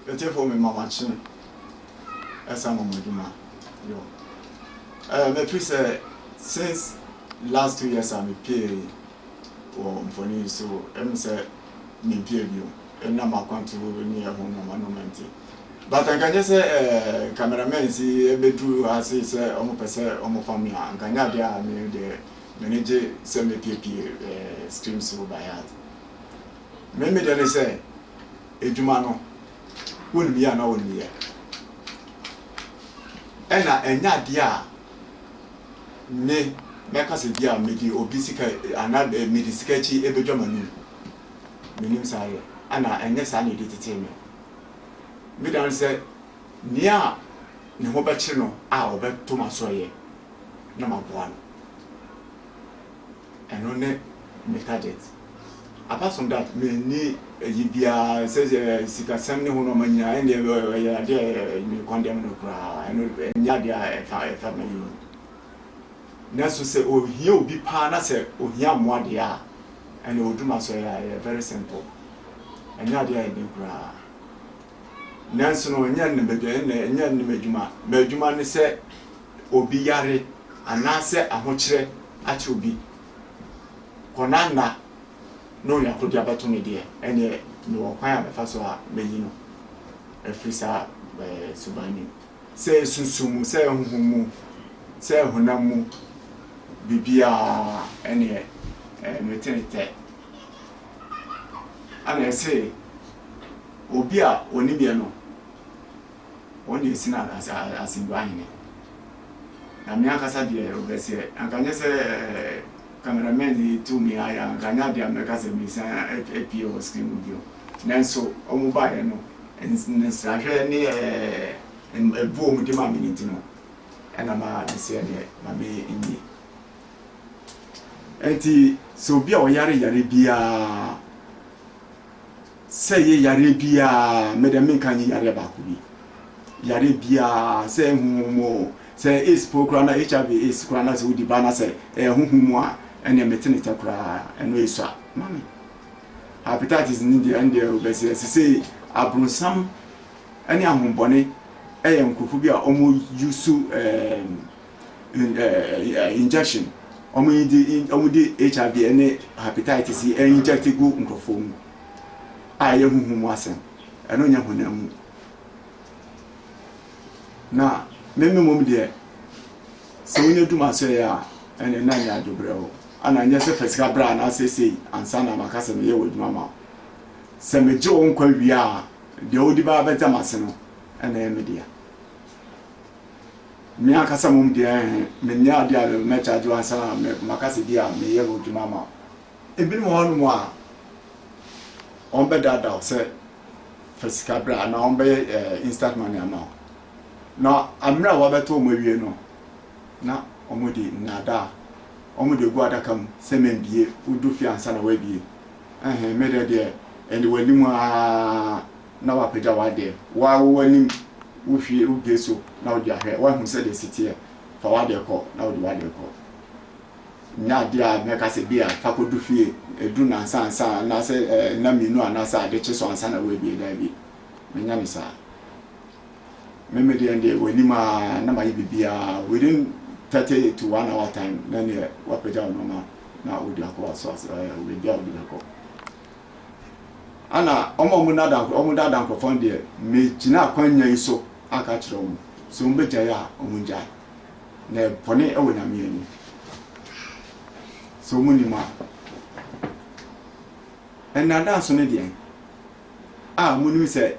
Ete for me mama chin. Esa mama duma. Yo. Me feel say since last 2 years I'm pay or mfoni so say me pay bio. And now my account near home monument. But I can just say cameraman see a bedroom as he say almost percent almost family and can ya there me the manager send me PP stream so by heart. Me then say ejuma no won me na won me ena enya dia me meka se dia me di obisika ana medisika chi ebedwamanu menim saye ana enye sa na editete me dan se nia ne ho be kire no a obeto masoye na maboa no eno ne me target. Apart from that, me ni yibia says sika semne ho no manya and ya de me condemn no kra eno nya dia fa me you na so say o hia obi pa na say o hia mo de a and oduma so ya very simple enya dia e de kra na so no nya ne bedwe na nya ne madwuma ne say obi yare ana say ahokire achi obi konana no ya ko dia bato me dia ene no kwan ya fa so a meyi no afisa subani se sunsumu se huhumu se hunamu bibia ene metenete ana se obi a oni bia no oni sina asindwa hine na mi akasa dia obese ankanye se cameraman to me aya ganya dia meka se mi san APO screen video nanso omo ba ye no nsa hwe ne ebu omo de ma minute no ena ma se ne ma me inyi enti so bia o yare bia se ye yare bia me de men kan yare ba ku bi yare bia se humo se is program na HIV is krana se udi bana se huhumu a ene metenita kura eno isa mami hepatitis ni dia ende obese se abrunsam ene ahombone nkufu bi a omo yusu injection omo di HIV ene hepatitis inject go nkufu mu aye huhumu asem eno nya honamu na meme mom de so onye duma so ya ene na nya adobrewo ana nya se fesika bra na sese ansa na makasa me ye waduma ma se me je on kwa wi a de odi ba beta mase no ene me dia mi akasa mom de me nya dia me charge ansa na makasa dia me ye waduma ma ebi mo honu mo a on be dada se fesika bra na on be instant money ama na amra wa beto mo wie no na omudi nada omude gu adakam semen bie udu fi ansa na wa bie mede de eni wanimu a na wa pega wa de wa wanim wo hwie ugeso na wo dia hwe wa hu se de sitie fa wa de ko na wo de wa de ko nya dia meka se bia fa ko du fie edu na ansa na se na minu anasa ade chiso ansa na wa bie da bi menya ni sa memedi ende wanima na mayi bibia within 30 to 1 hour time then what peja no na odi akwa so we dia odi akwa ana omo dada nkrofon de me gina akwanya iso aka kire omo so mbeja ya omo nja na pone e wonya me ani so munima enada so ne de munimi se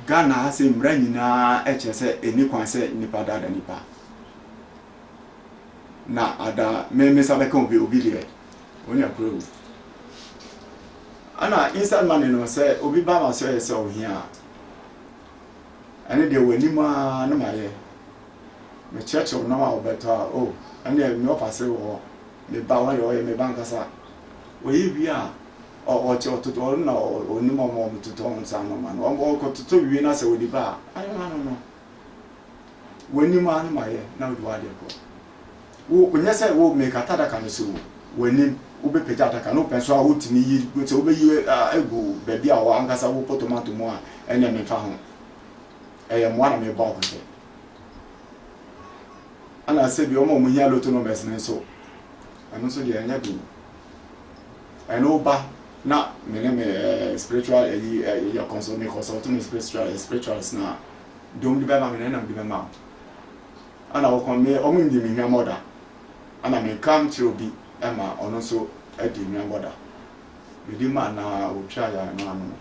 Ghana has a mranyina HSA eni kwanse nipa dada nipa na ada me sabeka obi liye onya pro ana inside man no say obi ba ma so yese ohia ane de wanima na maye me church na ma obeto o ane me ofase wo me ba wa yo me bankasa oyi bia o to na oni mo to on san no man o ko to wi na se odi ba ayo no wani ma na ye na odi wa de ko wo nya se wo me kata da kan so wani ube peta ataka no penso a wotimi yi wote ube yi egu baby a wa ankasa wo tomato mo a ene me fa ho mo na me ba ko se ana se bi omo mo hia loto no mesne so ano so dia nya bi eno ba na me spiritual ya consulting spirituals na dom di ba ma me na di ba ma ana wo kon me omo ndi me hia moda ana me come to be Emma ono so edi nwaboda bidi ma na otwa ya no anu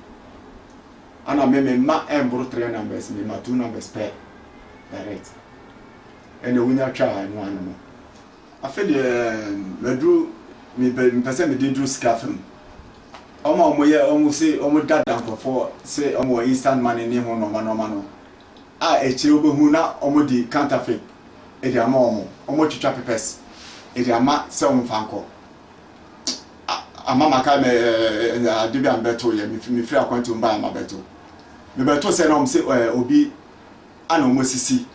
ana me ma embro 3 numbers me ma 2 numbers per direct ene wunya twa no anu afi de medru me pese me didru skafem omo ye omo se omo dada nkofo se omo instant money ni ho no no a eche obehu na omo di counterfeit edi ama omo twitwa papers edi ama se umfanko ama maka me adibi ambeto ye mi free account mba ama beto me beto se na se obi ana omosisi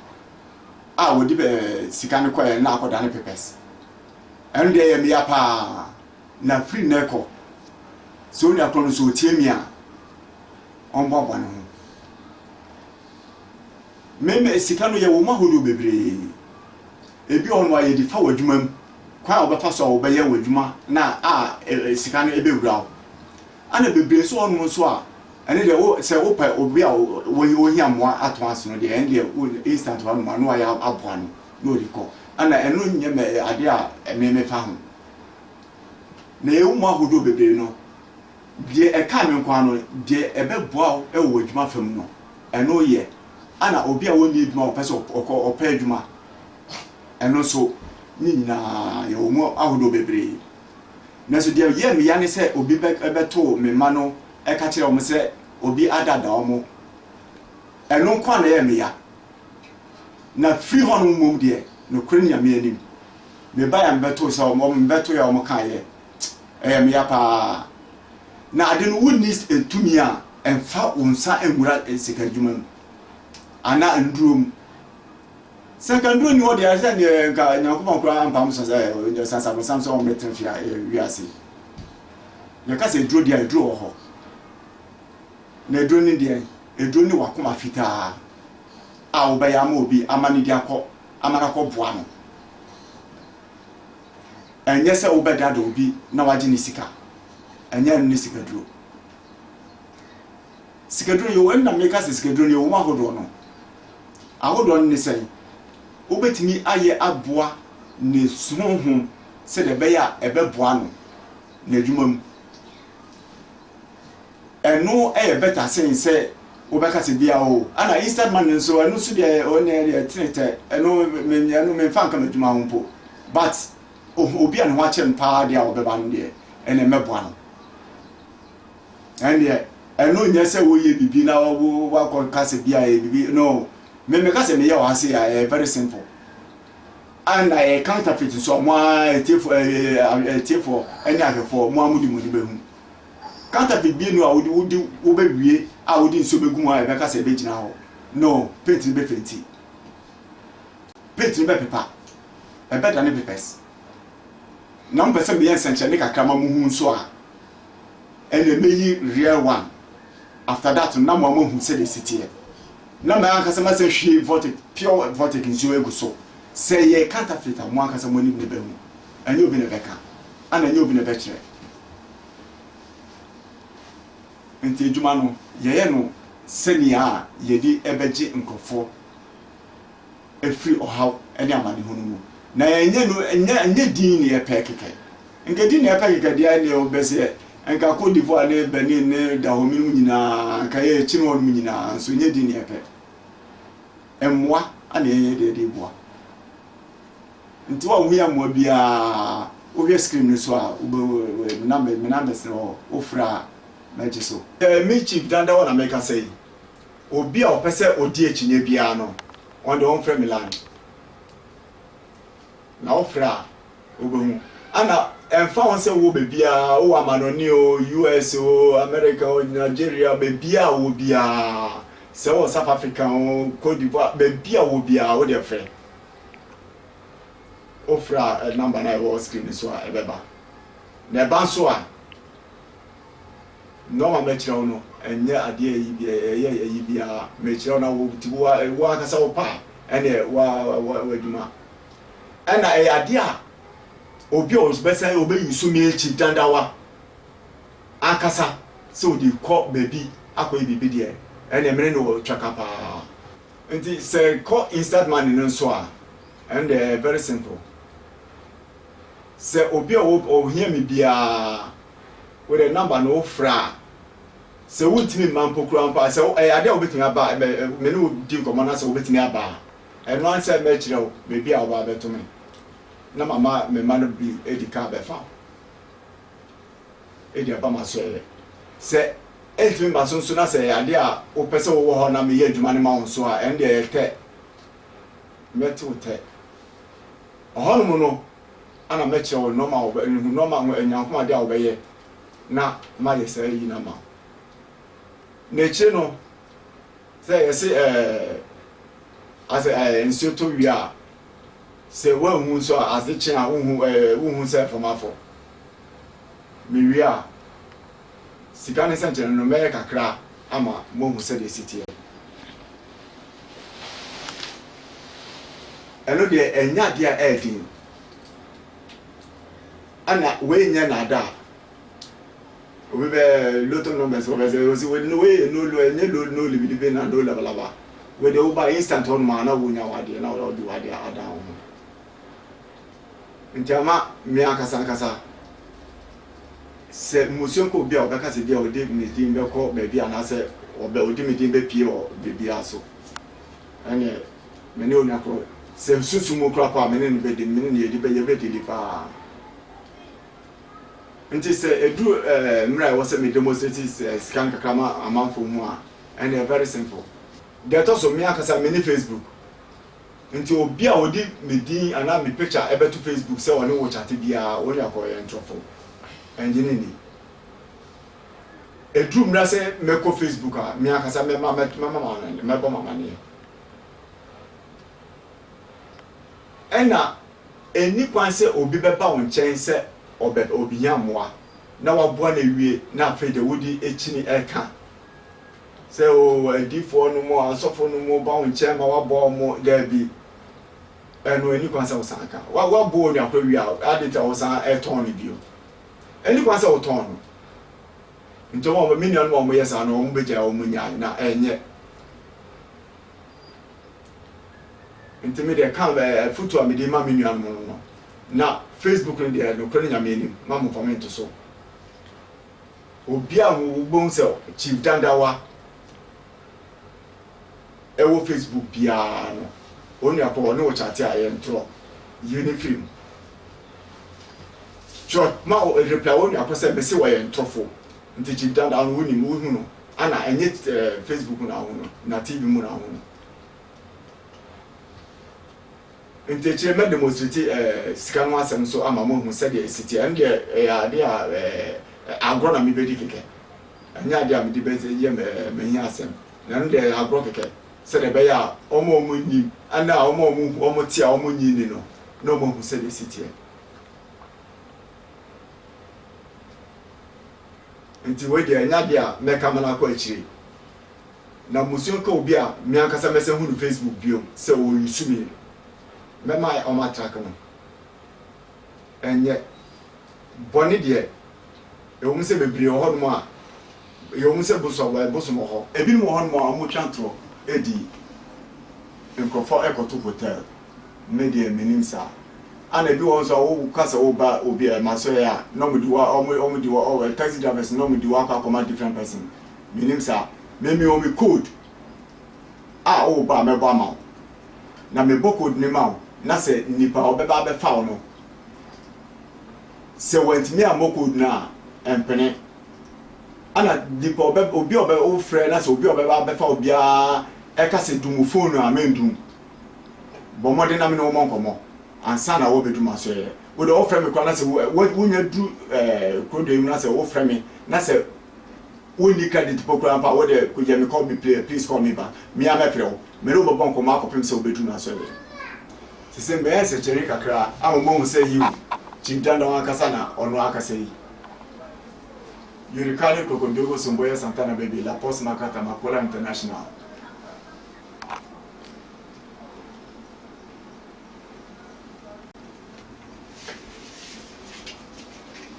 a wodi be sika ne koye na akoda ne papers ende ye mi apa na free neko so ni akrono so tie mi a ombo bwana ho me sika no ye wo ma hodo bebre ebi ono aye di fa wadwuma kwa obefa so obeye wadwuma na sika no ebe wura ana bebre so ono so a ene de wo se wo pa obi a wo hia moa ato aso no de ene de instant one no no ya aboa no no riko ana eno nye me ade a me fa ho na e wo ahodo bebre no de e ka me kwa no de ebe boa e wo wadwuma fam no eno ye ana obi a woni adwuma opese opa adwuma eno so nyina ye wo mo ahodo bebre na so de ye me ya ne se obi beto me ma no e ka kire o mo se obi adada o mo eno kwa na ye me ya na free hon mum de no krenia me anim me ba ya beto se o mo beto ya o mo kan ye me ya pa na ade no woni etumi a emfa unsa enwura sika adwuma ana ndrum secondary ni odi ase ni ka nyankopon kura ampam so say o sansa samso o metrofia wiase ye ka se dro dia dro ho na dro ni dia edro ni wakoma fita a obaya ma obi amani dia ko amara ko boa no enye se obeda do obi na waje ni sika enye ni sika dro yo en na meka se sika dro ni o ma hodo no ahodo ni sei obetimi aye aboa ne sunhun se de beya ebeboa no na adwumam eno better say obeka se bia o ana instant man so eno so de o ne de tinete eno me fa nka adwuma ho po but obi an ho ache mpa de a obeba no de ene meboa no ene eno nya se wo ye bibi na wo akọ ka se bia ye bibi no me ka se me ya wa se very simple and I counterfeit so mo etiefo any ahefo mo amudi mo ni behu counterfeit bi no a wodi wo be wie a wodi nso begu a be ka se be gina ho no paint be fenti paint be pepa e be da ne pepes na mo pese be yen senche ne kakra ma mo hu nso a ene meyi real one after that na mo hu se the city na ma aka se ma se hwie vortex pure vortex nso egu so say ye counterfeit mo aka se mo ni be hu anye obi ne beka ana anye obi ne be kire enti edwuma no ye no senia ye di ebeje nkofo efri ohaw ene amane ho no mu na enye no enye din ne ye pekeke nke din ne ye pekeke dia ne obese enka Côte d'Ivoire ne Benin ne Dahomey mu nyina ka ye chimo mu nyina so nye din ne ye pe emwa ana ye de boa nti wa hu ya mo bia o hwe screen so a number so ofra meje so me chief danda wona make say obi a opese odi echinye bia no on the on frame land na ofra obehu ana emfa won say wo be bia o amanoni o US o America o Nigeria be bia wo bia se wo South Africa o Côte d'Ivoire be bia wo bia o de frame ofra number na wo screen so a ebeba na banso a no ma mechira no enye ade yi bia mechira na wo ti wo akasa wo pa ene wa dwuma ena ade a obi o besa obe yusu me chief dandawa akasa so di ko baby akoyi bibi de ene mere no twaka pa nti se ko instant money no so a and very simple se obi o hear me bia with a number no fra se wuntimi mampo kura mpa se ade obetimi aba me no di nkomo na se obetimi aba eno anse me kire o me bia oba betumi na mama me ma no bi edika be fa edi aba ma so se eltimi ba so na se ade a o pese wo ho na me ye adwuma ne ma won so a ende e te metu te ohon mu no ana me kire o normal enyankoma ade a obeye na ma ye se yi na ma neche no say as nsuo to wi a say wa hu so as the chin a hu say from afọ me wi a sika ne sanje no me kakra ama mo hu say the city eno de enya de a edin ana we nya na da we be loto numbers we no way no no libi na do laba we dey over instant on ma na wonya wade na we do wade ada ho ntama me akasa se musion ko bia obeka se bia odi meeting be ko be bia na se obe odi meeting be pie o be bia so ene me ne onya ko se susu mo kra pa me ne be de me ne ye di be ye be di pa nti se edu mra wo se me demonstrate scan kakama amanfo mu a and very simple they to so me akasa me ni Facebook nti obi a odi me din ana me picture ebe to Facebook se woni wo chat bia wo ya ko ye ntrofo enjini ni edu mra se me ko Facebook a me akasa me mama me bo mama ni ena eni kwan se obi beba won chen se obi yamwa na waboa na wie na afede wodi echini eka se o adifo no mo asofo no mo ba won che ma waboa mo da bi eno eni kwansa osanka waboa ni akwa wie a adita osan eton ni bio eni kwansa oton no nto mo minion mo yesa no mo beja o mo nya na enye intimate kan foto amede ma minion mo no na Facebook ni de no kwani nyame ni ma mo comment so obi a wo bon se chief dandawa e wo Facebook bia no oni akọ no wo chat a ye ntro yini film short ma o reply oni akọ se be se wo ye ntrofo nti chief dandawa no woni mu hu no ana enye Facebook na hu no na TV mu na hu no nti che me demonstrate sika no asem so ama mo hu se de city and ya de agro na me bedi keke anya de am de be ye me nya asem na no de agro keke se de be ya omo nyi ana omo tia omo nyi ni no no mo hu se de city nti we de anya de a me ka mana ko achiri na musion ka obi a me ankasa me se hu no Facebook bio se o yusumi mema o ma track no enye boni de e wo se bebre ho no a e wo se buso mo ho ebi no ho no a mo twantro edi nkofo ekoto hotel media minimsa ana bi won so wo kasa wo ba obi e ma so ya no mo diwa o diwa o taxi drivers no mo diwa ka command different person minimsa memi o mi code a o ba me ba ma na me bo code ni ma na se nipa obeba be fa no se wantimi amoko na empene ana nipa obi o frɛ na se obi obeba be fa obia e ka se dumu phone amendum bomode na me no mo nkomo ansa na wo bedum aso ye wo de wo frɛ me kwa na se wo nya du kodo emu na se wo frɛ me na se wo ni credit pokura pa wo de ko je me call me please call me back me am frɛ wo me no bo nkomo akopem se wo bedum aso ye se me se chere kakra a mo hu se yi chief dandawa akasa na ono akasa yi Yurikani Kokondogo Somboya Santana Baby, La Poste Makata Makola International.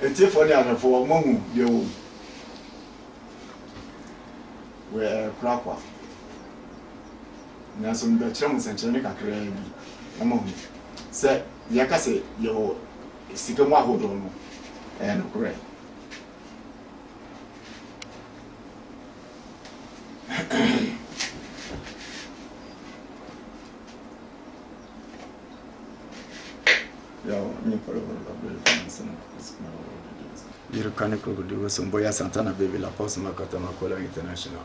Eti foni anafo mahu yewo. We kwakwa. Na so mbe kyerɛ mo sɛnkyerɛ ne kakra bi. Mahu. Sɛ yakase yewo sika mu ahodo no. No korɛ. Yurikani Kokondogo Somboya Santana Baby, La Poste Makata Makola International.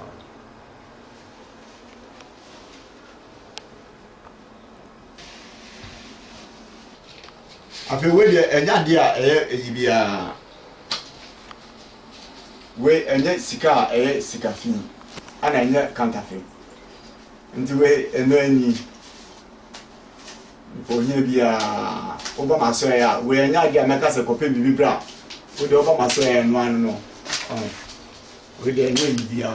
Ape we de enya de a eyibia we enya sika sika fi ana enya counterfeit nti we eno ani onye bia oba maso ya we enya de ameka se kope bibi bra we de oba maso ya no anu no we de enya bia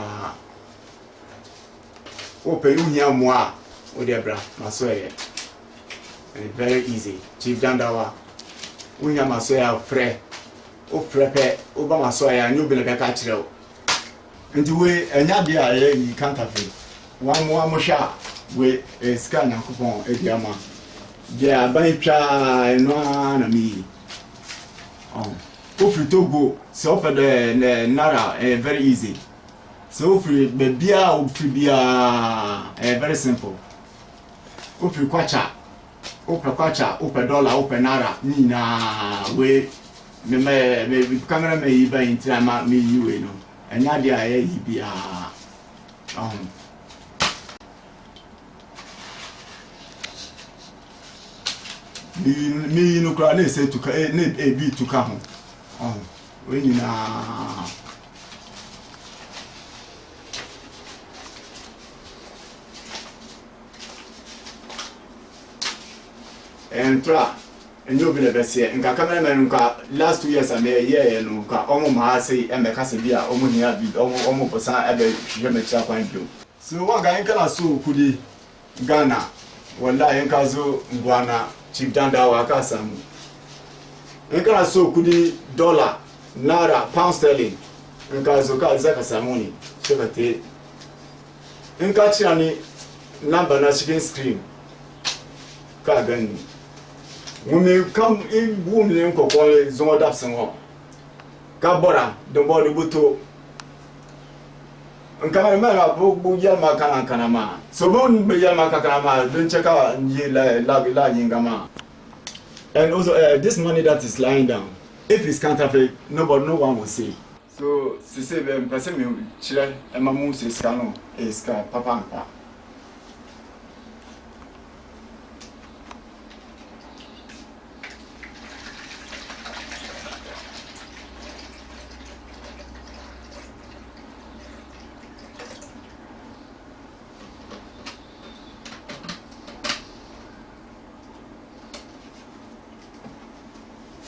o pe yu hia mo a we de bra maso ya very easy Chief Dandawa we hia maso ya frɛ o frɛpɛ oba maso ya nyu bi na be ka kyerɛ o nti we enya de a yi counterfeit wan mo hwa we scan yakopon ediama dia ban twa no na mi ofri Togo so open the nara very easy so ofri bebia ofri bia very simple ofri kwacha open dollar open nara ni na we me camera me yi ban intrama me yi we no enya dia yi bia mi no kra na se tuka na bi tuka ho we nyina entra enyo bi na bese nka cameraman nka last 2 years and year no nka omo ma say e meka se bia omo hia bi omo posa ebe hwe me cha kwan do so wa ga nka na so kudi Ghana wallahi nka zo ngwana Chief Dandawa kasamu nka so kudi dollar naira pound sterling nka zo ka zaka samuni shebate nka chirani number na chicken screen ka gani when come in boom in kokole zo dapsen ho ka bora do body buto nka ma bu yama kana ma so bon be yama kana ma don check out la yingama. And also this money that is lying down, if it's counterfeit, no one will see. So she say person me chire e mamu se scano e ska papa npa.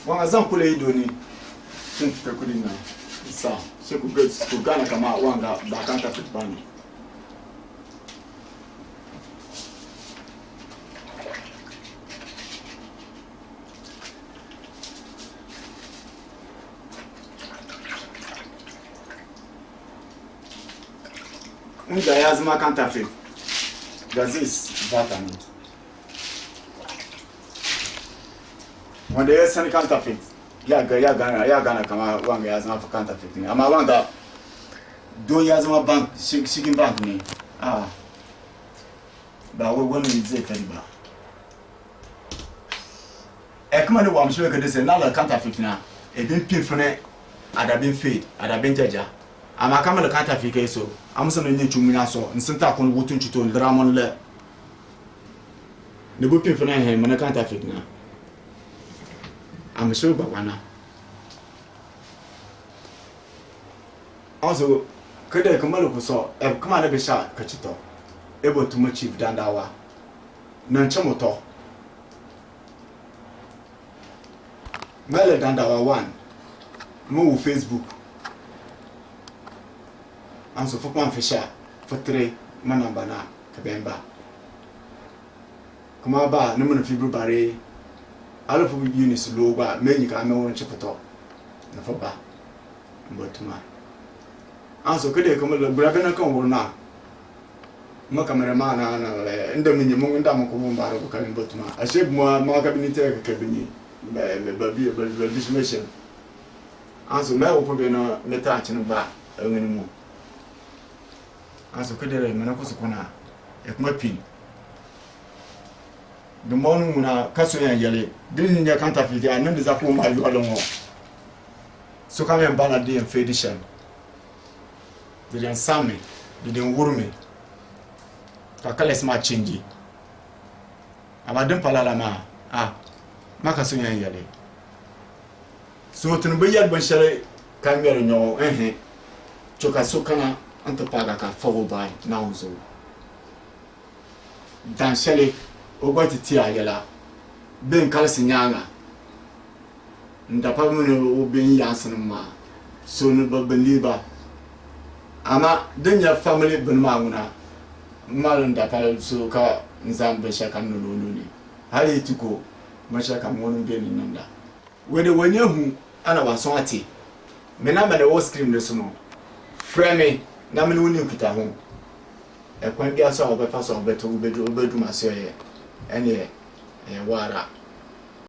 Wanga zankule idoni tuntupe kulina sa siku gets kugana kama wanga bakanta fitbani unga yazma counterfeit gazis vitamin when they send counterfeit ya gana kama wanga yazma for counterfeit ni ama wanga do yazma bank shikin bank ni ba we wonu ize kaniba kama ne wa mshowe kede se na la counterfeit na e bin pin ada bin fade ada bin jaja ama kama la counterfeit ke so amso no nyi chumunya so nsinta kon wotun chuto ndramon le ne bo pin he mana counterfeit na I'm sure Bawana. Also, could I come up so a command of a shot, Kachito, able to much Chief Dandawa. Nanchamoto Mele Dandawa 1. Move Facebook. anso fo kwan fisha fo 3 mana bana ka bemba kuma ba no mun fibru bare ala fo unis lo ba menyi ka me won chifoto na fo ba mbotuma anso kede ko mo bra bena kan wona mo cameraman na ndo minyi mo nda mo ko mo ba ro ka mbotuma ashe mo ka binite ka bini ba dismission anso me wo pobe no meta achinu ba ngani mu anso kedere me na ko sukuna e kuma pin de monu muna kaso yan yale din nya kanta fiti anan de zapo ma yo alongo so ka me bala de en fedishan de yan same de wurme ka kala sma change abadan palala ma maka so yan yale so tun bayar ban share kamera nyo choka so kana anta paga ka fawo bai na uzo dan shale ogwati ti ayala ben kalsi nyanga ndapa mun obin yasin ma so no babaliba ama danya family bin mauna malun da pa so ka nzambe shaka no ni hali tiko mashaka mwonu beni nanda wede wanyahu ana waso ati mena ma de wo screen ne so no frame na me woni kuta ho e kwan bia so obefa so obeto obedu maso ye ene wara